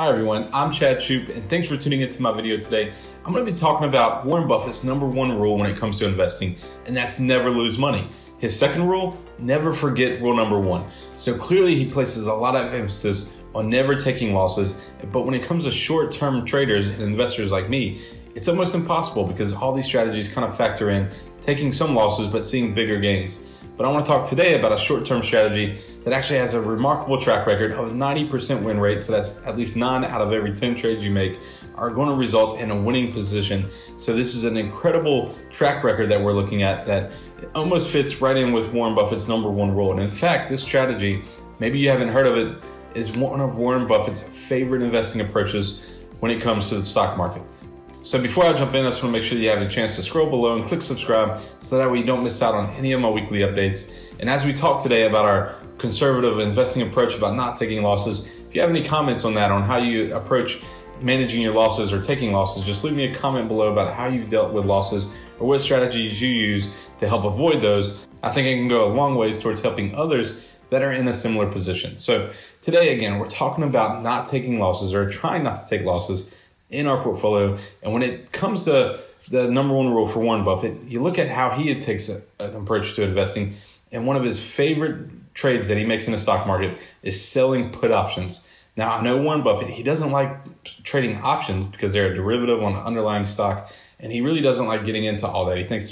Hi everyone, I'm Shoop, and thanks for tuning into my video today. I'm going to be talking about Warren Buffett's #1 rule when it comes to investing, and that's never lose money. His second rule, never forget rule #1. So clearly he places a lot of emphasis on never taking losses, but when it comes to short-term traders and investors like me, it's almost impossible because all these strategies kind of factor in taking some losses but seeing bigger gains. But I want to talk today about a short-term strategy that actually has a remarkable track record of 90% win rate. So that's at least 9 out of every 10 trades you make are going to result in a winning position. So this is an incredible track record that we're looking at that almost fits right in with Warren Buffett's #1 rule. And in fact, this strategy, maybe you haven't heard of it, is one of Warren Buffett's favorite investing approaches when it comes to the stock market. So before I jump in, I just want to make sure that you have a chance to scroll below and click subscribe so that way you don't miss out on any of my weekly updates. And as we talk today about our conservative investing approach about not taking losses, if you have any comments on that, on how you approach managing your losses or taking losses, just leave me a comment below about how you've dealt with losses or what strategies you use to help avoid those. I think it can go a long ways towards helping others that are in a similar position. So today, again, we're talking about not taking losses or trying not to take losses in our portfolio. And when it comes to the #1 rule for Warren Buffett, you look at how he takes an approach to investing. And one of his favorite trades that he makes in the stock market is selling put options. Now, I know Warren Buffett, he doesn't like trading options because they're a derivative on an underlying stock. And he really doesn't like getting into all that. He thinks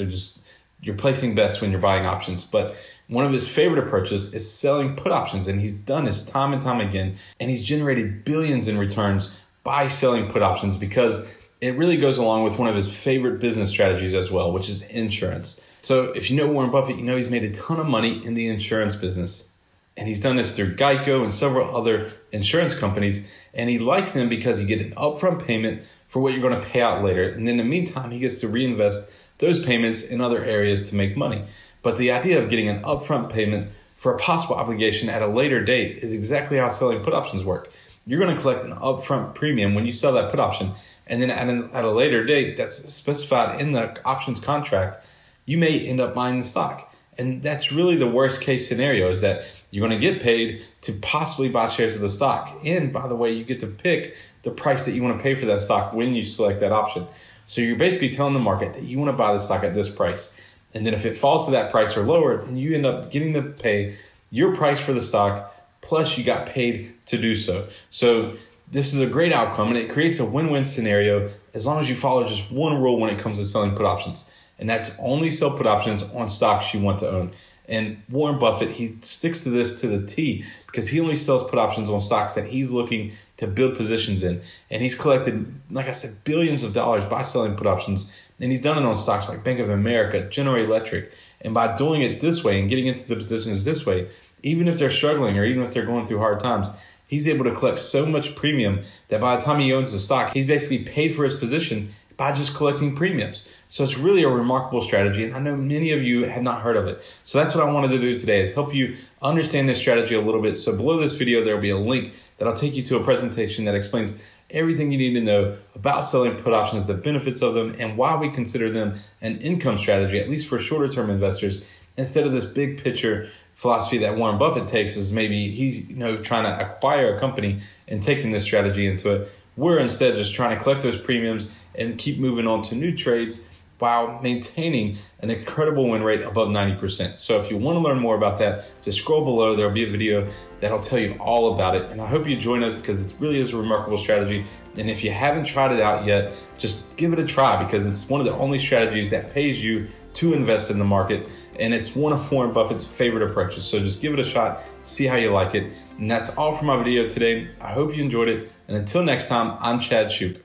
you're placing bets when you're buying options. But one of his favorite approaches is selling put options. And he's done this time and time again. And he's generated billions in returns by selling put options because it really goes along with one of his favorite business strategies as well, which is insurance. So if you know Warren Buffett, you know he's made a ton of money in the insurance business. And he's done this through Geico and several other insurance companies. And he likes them because you get an upfront payment for what you're going to pay out later. And in the meantime, he gets to reinvest those payments in other areas to make money. But the idea of getting an upfront payment for a possible obligation at a later date is exactly how selling put options work. You're going to collect an upfront premium when you sell that put option. And then at a later date that's specified in the options contract, you may end up buying the stock. And that's really the worst case scenario, is that you're going to get paid to possibly buy shares of the stock. And by the way, you get to pick the price that you want to pay for that stock when you select that option. So you're basically telling the market that you want to buy the stock at this price. And then if it falls to that price or lower, then you end up getting to pay your price for the stock, plus you got paid to do so. So this is a great outcome, and it creates a win-win scenario as long as you follow just one rule when it comes to selling put options. And that's only sell put options on stocks you want to own. And Warren Buffett, he sticks to this to the T because he only sells put options on stocks that he's looking to build positions in. And he's collected, like I said, billions of dollars by selling put options. And he's done it on stocks like Bank of America, General Electric. And by doing it this way and getting into the positions this way, even if they're struggling or even if they're going through hard times, he's able to collect so much premium that by the time he owns the stock, he's basically paid for his position by just collecting premiums. So it's really a remarkable strategy, and I know many of you have not heard of it. So that's what I wanted to do today, is help you understand this strategy a little bit. So below this video, there will be a link that'll take you to a presentation that explains everything you need to know about selling put options, the benefits of them, and why we consider them an income strategy, at least for shorter term investors, instead of this big picture philosophy that Warren Buffett takes, is maybe he's trying to acquire a company and taking this strategy into it. We're instead just trying to collect those premiums and keep moving on to new trades while maintaining an incredible win rate above 90%. So if you want to learn more about that, just scroll below. There'll be a video that'll tell you all about it. And I hope you join us because it really is a remarkable strategy. And if you haven't tried it out yet, just give it a try because it's one of the only strategies that pays you to invest in the market. And it's one of Warren Buffett's favorite approaches. So just give it a shot, see how you like it. And that's all for my video today. I hope you enjoyed it. And until next time, I'm Shoop.